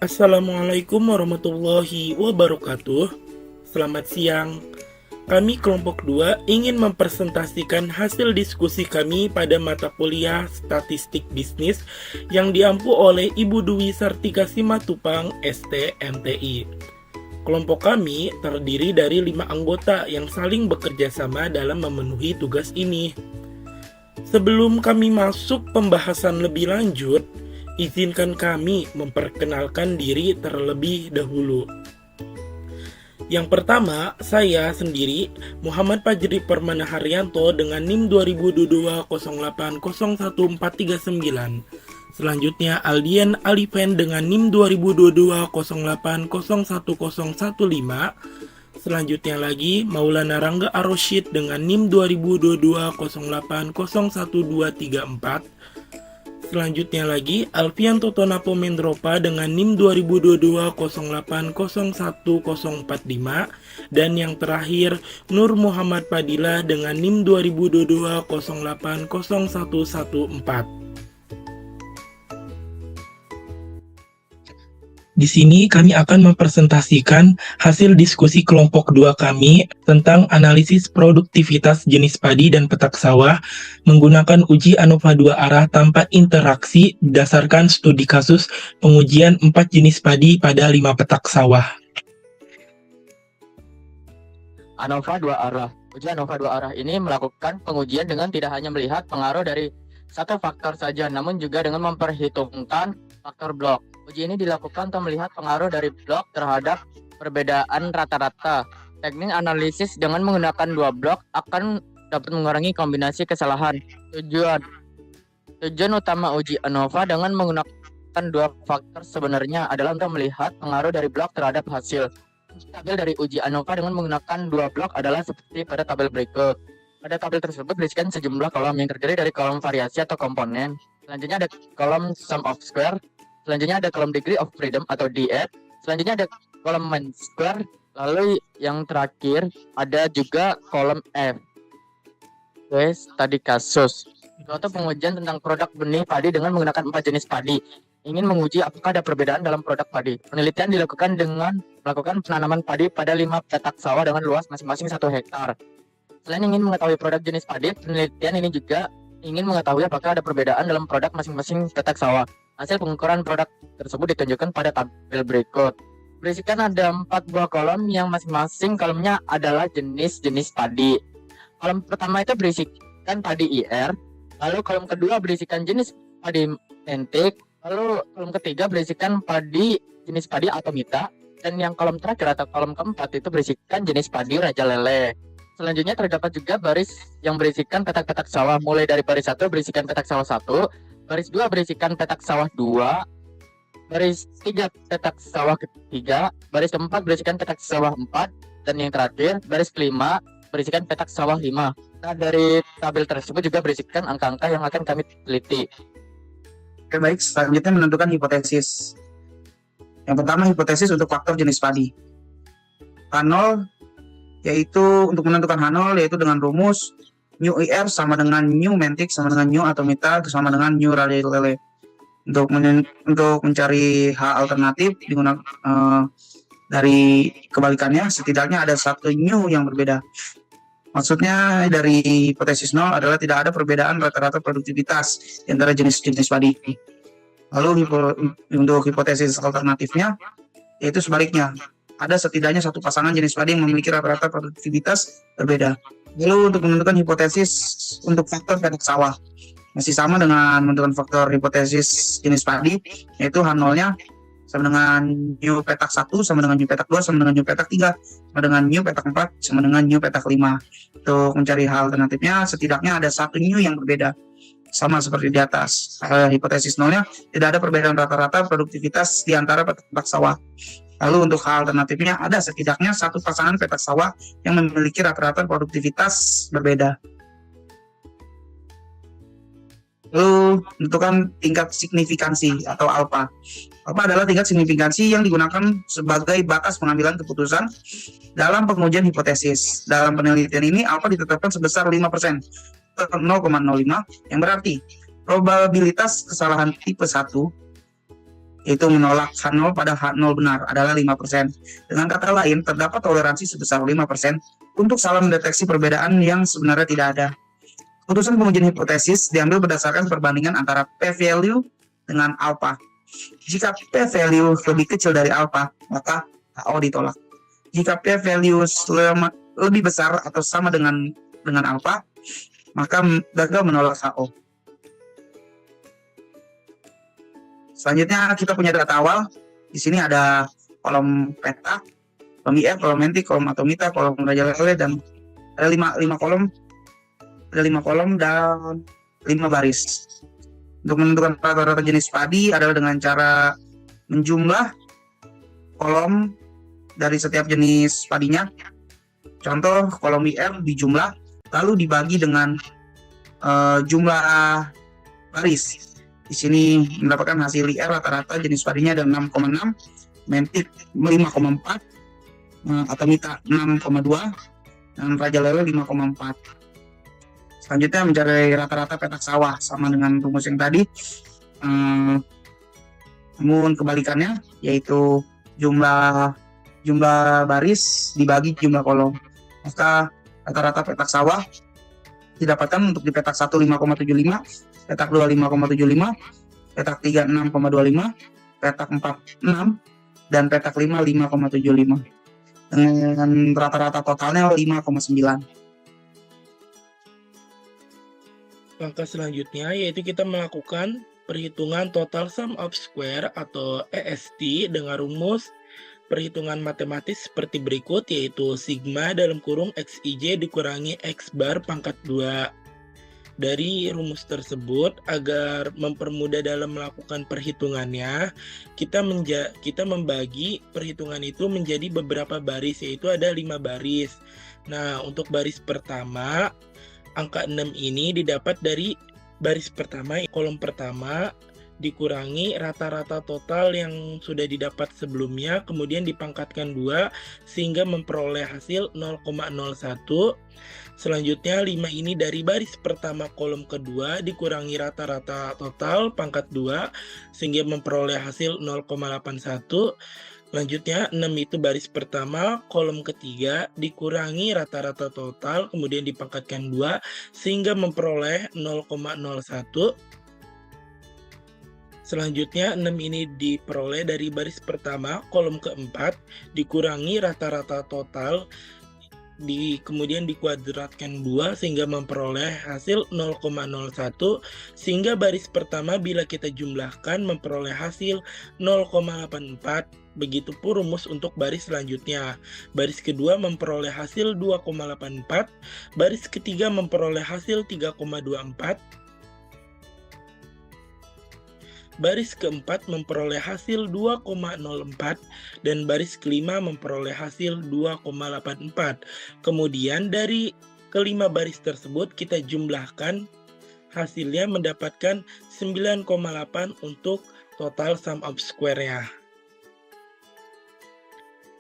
Assalamualaikum warahmatullahi wabarakatuh. Selamat siang. Kami kelompok 2 ingin mempresentasikan hasil diskusi kami pada mata kuliah Statistik Bisnis yang diampu oleh Ibu Dwi Sartika Simatupang, ST MTI. Kelompok kami terdiri dari 5 anggota yang saling bekerja sama dalam memenuhi tugas ini. Sebelum kami masuk pembahasan lebih lanjut, izinkan kami memperkenalkan diri terlebih dahulu. Yang pertama, saya sendiri, Muhammad Fajri Permana Haryanto dengan NIM 202208011439. Selanjutnya, Aldian Alifen dengan NIM 202208011015. Selanjutnya lagi, Maulana Rangga Arosyid dengan NIM 202208011234. Selanjutnya lagi, Alfian Totonapo Mendropa dengan NIM 202208011045. Dan yang terakhir, Nur Muhammad Padilla dengan NIM 2022080114. Di sini kami akan mempresentasikan hasil diskusi kelompok 2 kami tentang analisis produktivitas jenis padi dan petak sawah menggunakan uji ANOVA 2 arah tanpa interaksi berdasarkan studi kasus pengujian 4 jenis padi pada 5 petak sawah. ANOVA 2 arah. Uji ANOVA 2 arah ini melakukan pengujian dengan tidak hanya melihat pengaruh dari satu faktor saja, namun juga dengan memperhitungkan faktor blok. Uji ini dilakukan untuk melihat pengaruh dari blok terhadap perbedaan rata-rata. Teknik analisis dengan menggunakan 2 blok akan dapat mengurangi kombinasi kesalahan. Tujuan utama uji ANOVA dengan menggunakan 2 faktor sebenarnya adalah untuk melihat pengaruh dari blok terhadap hasil. Tabel dari uji ANOVA dengan menggunakan 2 blok adalah seperti pada tabel berikut. Pada tabel tersebut berisikan sejumlah kolom yang terdiri dari kolom variasi atau komponen. Selanjutnya ada kolom sum of square. Selanjutnya ada kolom degree of freedom atau DF. Selanjutnya ada kolom mean square. Lalu yang terakhir ada juga kolom F. Tadi kasus. Suatu pengujian tentang produk benih padi dengan menggunakan 4 jenis padi. Ingin menguji apakah ada perbedaan dalam produk padi. Penelitian dilakukan dengan melakukan penanaman padi pada 5 petak sawah dengan luas masing-masing 1 hektar. Selain ingin mengetahui produk jenis padi, penelitian ini juga ingin mengetahui apakah ada perbedaan dalam produk masing-masing petak sawah. Hasil pengukuran produk tersebut ditunjukkan pada tabel berikut. Berisikan ada 4 buah kolom yang masing-masing kolomnya adalah jenis-jenis padi. Kolom pertama itu berisikan padi IR, lalu kolom kedua berisikan jenis padi entik, lalu kolom ketiga berisikan padi jenis padi atomita, dan yang kolom terakhir atau kolom keempat itu berisikan jenis padi raja lele. Selanjutnya terdapat juga baris yang berisikan petak-petak sawah, mulai dari baris 1 berisikan petak sawah 1, baris 2 berisikan petak sawah 2, baris 3 petak sawah ketiga, baris keempat berisikan petak sawah 4, dan yang terakhir baris kelima berisikan petak sawah 5. Nah, dari tabel tersebut juga berisikan angka-angka yang akan kami teliti. Oke, baik, selanjutnya menentukan hipotesis. Yang pertama, hipotesis untuk faktor jenis padi. H0 yaitu untuk menentukan H0 yaitu dengan rumus mu IR sama dengan mu mentik sama dengan mu atomita sama dengan mu raja lele. Untuk mencari H alternatif digunakan dari kebalikannya setidaknya ada satu mu yang berbeda. Maksudnya dari hipotesis 0 adalah tidak ada perbedaan rata-rata produktivitas di antara jenis-jenis padi. Lalu untuk hipotesis alternatifnya yaitu sebaliknya. Ada setidaknya satu pasangan jenis padi yang memiliki rata-rata produktivitas berbeda. Lalu untuk menentukan hipotesis untuk faktor petak sawah, masih sama dengan menentukan faktor hipotesis jenis padi, yaitu H0-nya sama dengan mu petak 1, sama dengan mu petak 2, sama dengan mu petak 3, sama dengan mu petak 4, sama dengan mu petak 5. Untuk mencari hal alternatifnya, setidaknya ada satu mu yang berbeda. Sama seperti di atas. Hipotesis 0-nya tidak ada perbedaan rata-rata produktivitas di antara petak sawah. Lalu untuk hal alternatifnya ada setidaknya satu pasangan petak sawah yang memiliki rata-rata produktivitas berbeda. Lalu tentukan tingkat signifikansi atau alfa. Alfa adalah tingkat signifikansi yang digunakan sebagai batas pengambilan keputusan dalam pengujian hipotesis. Dalam penelitian ini alfa ditetapkan sebesar 5%, 0,05, yang berarti probabilitas kesalahan tipe 1 yaitu menolak H0 pada H0 benar adalah 5%. Dengan kata lain, terdapat toleransi sebesar 5% untuk salah mendeteksi perbedaan yang sebenarnya tidak ada. Keputusan pengujian hipotesis diambil berdasarkan perbandingan antara p-value dengan alpha. Jika p-value lebih kecil dari alpha, maka HO ditolak. Jika p-value lebih besar atau sama dengan alpha, maka gagal menolak HO. Selanjutnya kita punya data awal. Di sini ada kolom peta, kolom IF, kolom mentik, kolom atomita, kolom rajalele, dan ada 5 kolom. Ada 5 kolom dan 5 baris. Untuk menentukan rata-rata jenis padi adalah dengan cara menjumlah kolom dari setiap jenis padinya. Contoh kolom IF dijumlah lalu dibagi dengan jumlah baris. Di sini mendapatkan hasil IR rata-rata jenis padinya ada 6,6, mentik 5,4, atomita 6,2, dan rajalele 5,4. Selanjutnya mencari rata-rata petak sawah sama dengan rumus yang tadi, namun kebalikannya, yaitu jumlah baris dibagi jumlah kolom. Maka rata-rata petak sawah didapatkan untuk di petak 1 5,75, petak 2 5,75, petak 3 6,25, petak 4 6, dan petak 5 5,75. Dengan rata-rata totalnya 5,9. Langkah selanjutnya yaitu kita melakukan perhitungan total sum of square atau EST dengan rumus perhitungan matematis seperti berikut, yaitu sigma dalam kurung XIJ dikurangi X bar pangkat 2. Dari rumus tersebut, agar mempermudah dalam melakukan perhitungannya, kita membagi perhitungan itu menjadi beberapa baris, yaitu ada 5 baris. Nah, untuk baris pertama, angka 6 ini didapat dari baris pertama, kolom pertama, dikurangi rata-rata total yang sudah didapat sebelumnya, kemudian dipangkatkan 2 sehingga memperoleh hasil 0,01. Selanjutnya 5 ini dari baris pertama kolom kedua dikurangi rata-rata total pangkat 2 sehingga memperoleh hasil 0,81. Selanjutnya 6 itu baris pertama kolom ketiga dikurangi rata-rata total kemudian dipangkatkan 2 sehingga memperoleh 0,01. Selanjutnya 6 ini diperoleh dari baris pertama kolom keempat dikurangi rata-rata total kemudian dikuadratkan 2 sehingga memperoleh hasil 0,01, sehingga baris pertama bila kita jumlahkan memperoleh hasil 0,84. Begitupun rumus untuk baris selanjutnya. Baris kedua memperoleh hasil 2,84, baris ketiga memperoleh hasil 3,24, baris keempat memperoleh hasil 2,04, dan baris kelima memperoleh hasil 2,84. Kemudian dari kelima baris tersebut kita jumlahkan, hasilnya mendapatkan 9,8 untuk total sum of square-nya.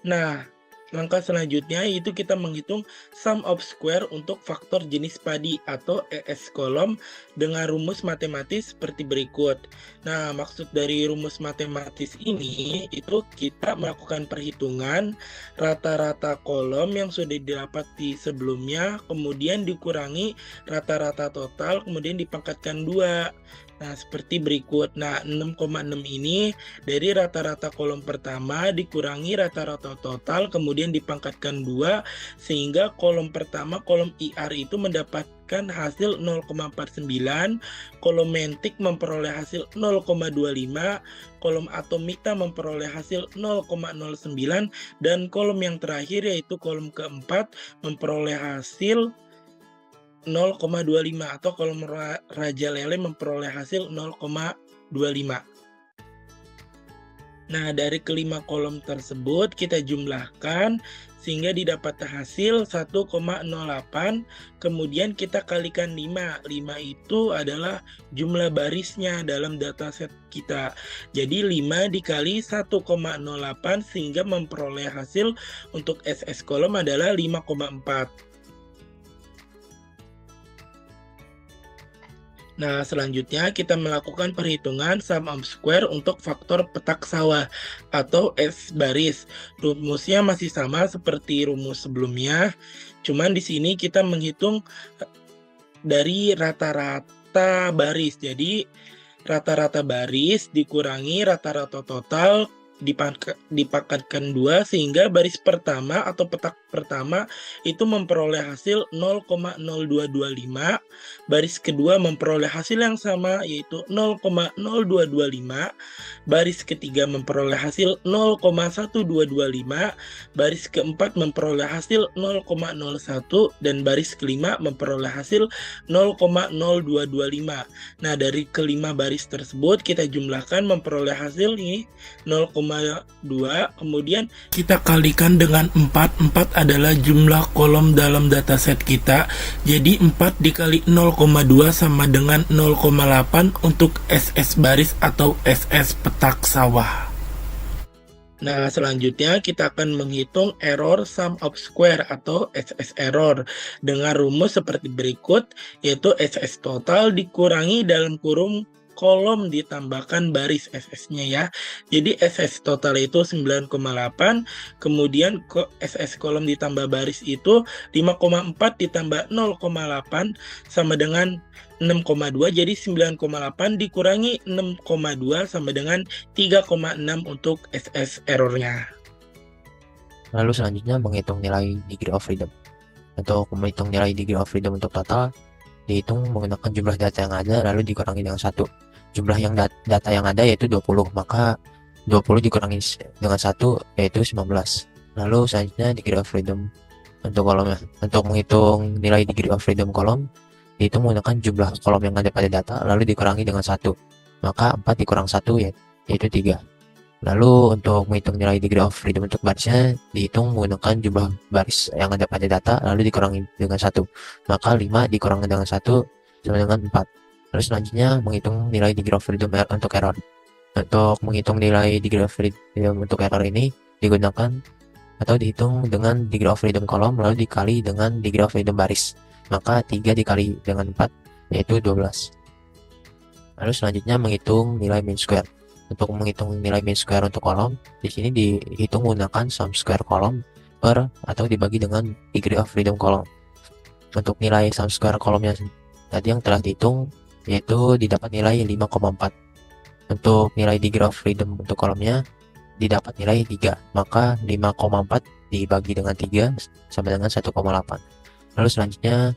Nah, langkah selanjutnya yaitu kita menghitung sum of square untuk faktor jenis padi atau ES kolom dengan rumus matematis seperti berikut. Nah, maksud dari rumus matematis ini itu kita melakukan perhitungan rata-rata kolom yang sudah didapati sebelumnya, kemudian dikurangi rata-rata total, kemudian dipangkatkan 2. Nah, seperti berikut. Nah, 6,6 ini dari rata-rata kolom pertama dikurangi rata-rata total, kemudian dipangkatkan 2, sehingga kolom pertama, kolom IR itu mendapatkan hasil 0,49, kolom mentik memperoleh hasil 0,25, kolom atomita memperoleh hasil 0,09, dan kolom yang terakhir yaitu kolom keempat memperoleh hasil 0,25 atau kolom rajalele memperoleh hasil 0,25. Nah, dari kelima kolom tersebut kita jumlahkan sehingga didapat hasil 1,08, kemudian kita kalikan 5. 5 itu adalah jumlah barisnya dalam dataset kita. Jadi 5 dikali 1,08 sehingga memperoleh hasil untuk SS kolom adalah 5,4. Nah, selanjutnya kita melakukan perhitungan sum of square untuk faktor petak sawah atau S baris. Rumusnya masih sama seperti rumus sebelumnya, cuman di sini kita menghitung dari rata-rata baris. Jadi rata-rata baris dikurangi rata-rata total dipangkatkan 2 sehingga baris pertama atau petak pertama itu memperoleh hasil 0,0225, baris kedua memperoleh hasil yang sama yaitu 0,0225, baris ketiga memperoleh hasil 0,1225, baris keempat memperoleh hasil 0,01 dan baris kelima memperoleh hasil 0,0225. Nah, dari kelima baris tersebut kita jumlahkan memperoleh hasil ini 0,2, kemudian kita kalikan dengan 4. 4 adalah jumlah kolom dalam dataset kita. Jadi 4 dikali 0,2 sama dengan 0,8 untuk SS baris atau SS petak sawah. Nah, selanjutnya kita akan menghitung error sum of square atau SS error dengan rumus seperti berikut, yaitu SS total dikurangi dalam kurung kolom ditambahkan baris SS-nya ya. Jadi SS total itu 9,8, kemudian SS kolom ditambah baris itu 5,4 ditambah 0,8 sama dengan 6,2, jadi 9,8 dikurangi 6,2 sama dengan 3,6 untuk SS errornya. Lalu selanjutnya menghitung nilai degree of freedom. Untuk menghitung nilai degree of freedom untuk total, dihitung menggunakan jumlah data yang ada lalu dikurangi dengan 1. Jumlah yang data yang ada yaitu 20, maka 20 dikurangi dengan 1 yaitu 19. Lalu selanjutnya degree of freedom untuk kolomnya. Untuk menghitung nilai degree of freedom kolom, dihitung menggunakan jumlah kolom yang ada pada data lalu dikurangi dengan 1, maka 4 dikurang 1 yaitu 3. Lalu untuk menghitung nilai degree of freedom untuk barisnya, dihitung menggunakan jumlah baris yang ada pada data lalu dikurangi dengan 1, maka 5 dikurangi dengan 1 sama dengan 4. Lalu selanjutnya menghitung nilai degree of freedom untuk error. Untuk menghitung nilai degree of freedom untuk error ini digunakan atau dihitung dengan degree of freedom kolom lalu dikali dengan degree of freedom baris, maka 3 dikali dengan 4 yaitu 12. Lalu selanjutnya menghitung nilai mean square. Untuk menghitung nilai mean square untuk kolom, di sini dihitung menggunakan sum square kolom per atau dibagi dengan degree of freedom kolom. Untuk nilai sum square kolomnya tadi yang telah dihitung yaitu didapat nilai 5,4. Untuk nilai degree of freedom untuk kolomnya didapat nilai 3, maka 5,4 dibagi dengan 3 sama dengan 1,8. Lalu selanjutnya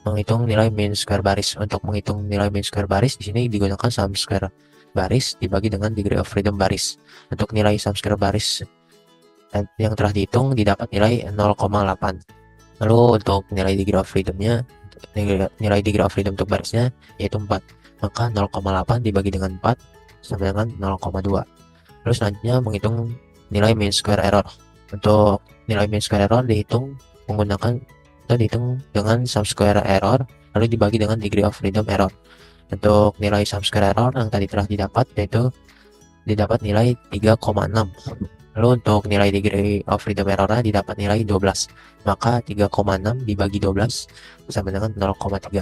menghitung nilai mean square baris. Untuk menghitung nilai mean square baris di sini digunakan sum square baris dibagi dengan degree of freedom baris. Untuk nilai sum square baris yang telah dihitung didapat nilai 0,8. Lalu untuk nilai degree of freedomnya, nilai degree of freedom untuk barisnya yaitu 4, maka 0,8 dibagi dengan 4 sama dengan 0,2. Lalu selanjutnya menghitung nilai mean square error. Untuk nilai mean square error dihitung menggunakan atau dihitung dengan sum square error lalu dibagi dengan degree of freedom error. Untuk nilai sum square error yang tadi telah didapat yaitu didapat nilai 3,6. Lalu untuk nilai degree of freedom errornya didapat nilai 12, maka 3,6 dibagi 12 sama dengan 0,3.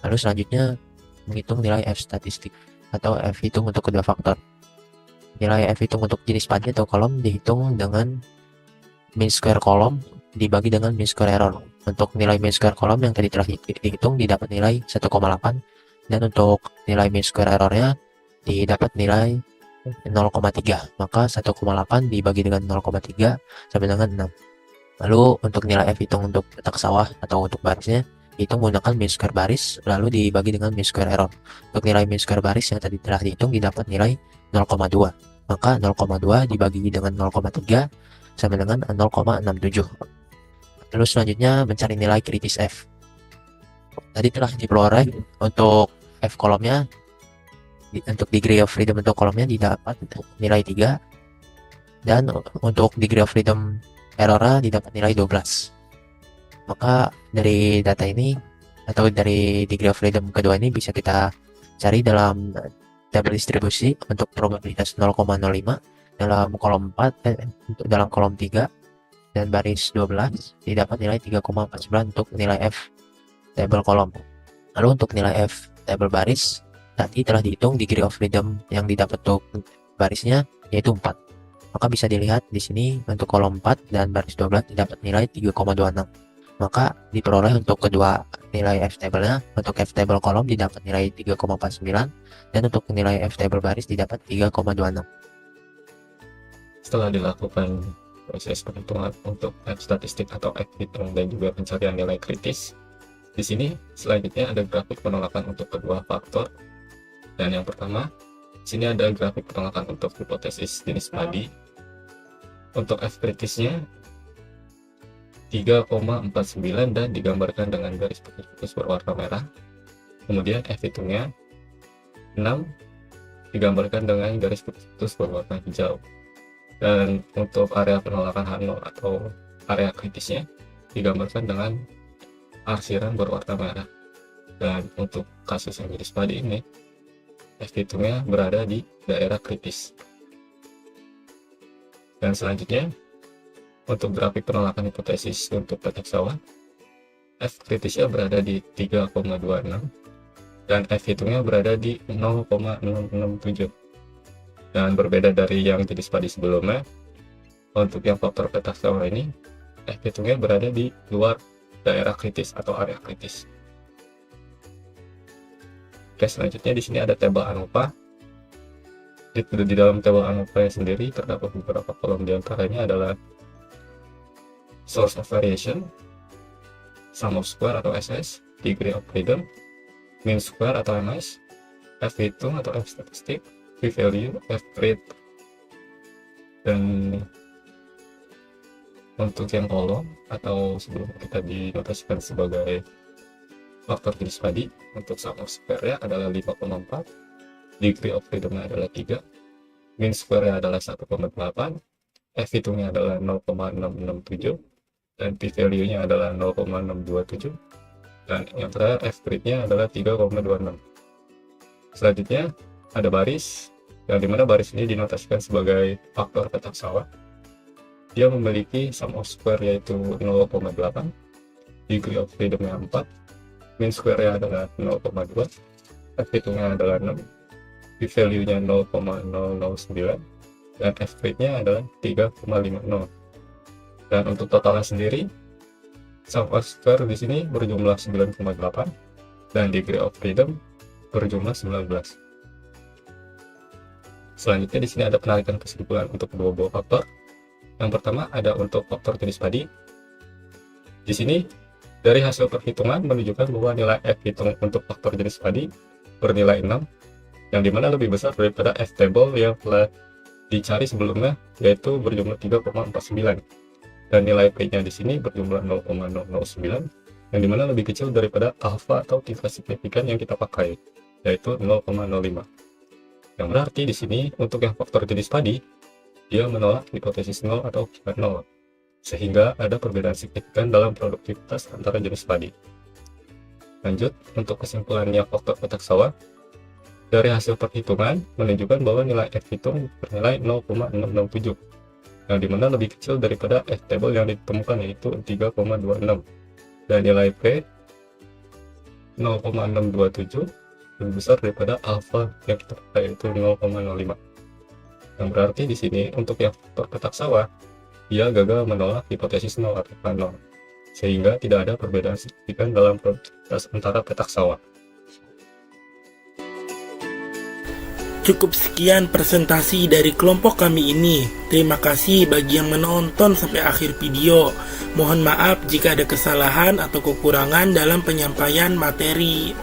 Lalu selanjutnya menghitung nilai F statistik atau F hitung untuk kedua faktor. Nilai F hitung untuk jenis padi atau kolom dihitung dengan mean square kolom dibagi dengan mean square error. Untuk nilai mean square kolom yang tadi telah dihitung didapat nilai 1,8, dan untuk nilai mean square errornya didapat nilai 0,3, maka 1,8 dibagi dengan 0,3 sama dengan 6. Lalu untuk nilai F hitung untuk petak sawah atau untuk barisnya hitung menggunakan mean square baris lalu dibagi dengan mean square error. Untuk nilai mean square baris yang tadi telah dihitung didapat nilai 0,2, maka 0,2 dibagi dengan 0,3 sama dengan 0,67. Lalu selanjutnya mencari nilai kritis F. Tadi telah diperoleh untuk F kolomnya. Untuk degree of freedom untuk kolomnya didapat nilai 3, dan untuk degree of freedom errornya didapat nilai 12. Maka dari data ini atau dari degree of freedom kedua ini bisa kita cari dalam tabel distribusi untuk probabilitas 0,05 dalam kolom 4, dalam kolom 3 dan baris 12 didapat nilai 3,49 untuk nilai F tabel kolom. Lalu untuk nilai F table baris tadi telah dihitung degree of freedom yang didapat untuk barisnya yaitu 4. Maka bisa dilihat di sini untuk kolom 4 dan baris 12 didapat nilai 3,26. Maka diperoleh untuk kedua nilai F-table-nya, untuk F-table kolom didapat nilai 3,49 dan untuk nilai F-table baris didapat 3,26. Setelah dilakukan proses perhitungan untuk F statistik atau F hitung dan juga pencarian nilai kritis, di sini selanjutnya ada grafik penolakan untuk kedua faktor. Dan yang pertama, di sini ada grafik penolakan untuk hipotesis jenis padi. Untuk F kritisnya 3,49 dan digambarkan dengan garis putus berwarna merah. Kemudian F hitungnya 6 digambarkan dengan garis putus berwarna hijau. Dan untuk area penolakan H0 atau area kritisnya digambarkan dengan arsiran berwarna merah. Dan untuk kasus yang jenis padi ini, F hitungnya berada di daerah kritis. Dan selanjutnya, untuk grafik penolakan hipotesis untuk petak sawah, F kritisnya berada di 3,26 dan F hitungnya berada di 0,667. Dan berbeda dari yang jenis padi sebelumnya, untuk yang faktor petak sawah ini, F hitungnya berada di luar daerah kritis atau area kritis. Oke, selanjutnya di sini ada tabel ANOVA. Di dalam tabel ANOVA sendiri terdapat beberapa kolom, diantaranya adalah source of variation, sum of square atau SS, degree of freedom, mean square atau MS, F hitung atau F statistik, P value, F rate. Dan untuk yang kolom atau sebelum kita dinotasikan sebagai faktor jenis padi, untuk sum of square-nya adalah 5,4, degree of freedom-nya adalah 3, mean square-nya adalah 1,8, F hitungnya adalah 0,667, dan P value-nya adalah 0,627, dan yang terakhir F rate-nya adalah 3,26. Selanjutnya ada baris, yang dimana baris ini dinotasikan sebagai faktor petak sawah. Dia memiliki sum of square yaitu 0,8, degree of freedom-nya 4, mean square-nya adalah 0,2, F hitungnya adalah 6, P value-nya 0,009, dan F rate-nya adalah 3,50. Dan untuk totalnya sendiri, sum of square di sini berjumlah 9,8 dan degree of freedom berjumlah 19. Selanjutnya di sini ada penarikan kesimpulan untuk kedua buah faktor. Yang pertama ada untuk faktor jenis padi. Di sini dari hasil perhitungan menunjukkan bahwa nilai F hitung untuk faktor jenis padi bernilai 6, yang dimana lebih besar daripada F table yang telah dicari sebelumnya, yaitu berjumlah 3,49. Dan nilai P-nya di sini berjumlah 0,009, yang dimana lebih kecil daripada alfa atau tingkat signifikan yang kita pakai, yaitu 0,05. Yang berarti di sini untuk yang faktor jenis padi, dia menolak hipotesis 0 atau K0, sehingga ada perbedaan signifikan dalam produktivitas antara jenis padi. Lanjut, untuk kesimpulannya faktor petak sawah, dari hasil perhitungan menunjukkan bahwa nilai F hitung bernilai 0,667, yang dimana lebih kecil daripada F table yang ditemukan yaitu 3,26, dan nilai P 0,627 lebih besar daripada alfa yang kita pakai yaitu 0,05. Yang berarti di sini untuk yang faktor petak sawah, dia gagal menolak hipotesis 0 atau K0, sehingga tidak ada perbedaan signifikan dalam produktivitas antara petak sawah. Cukup sekian presentasi dari kelompok kami ini. Terima kasih bagi yang menonton sampai akhir video. Mohon maaf jika ada kesalahan atau kekurangan dalam penyampaian materi.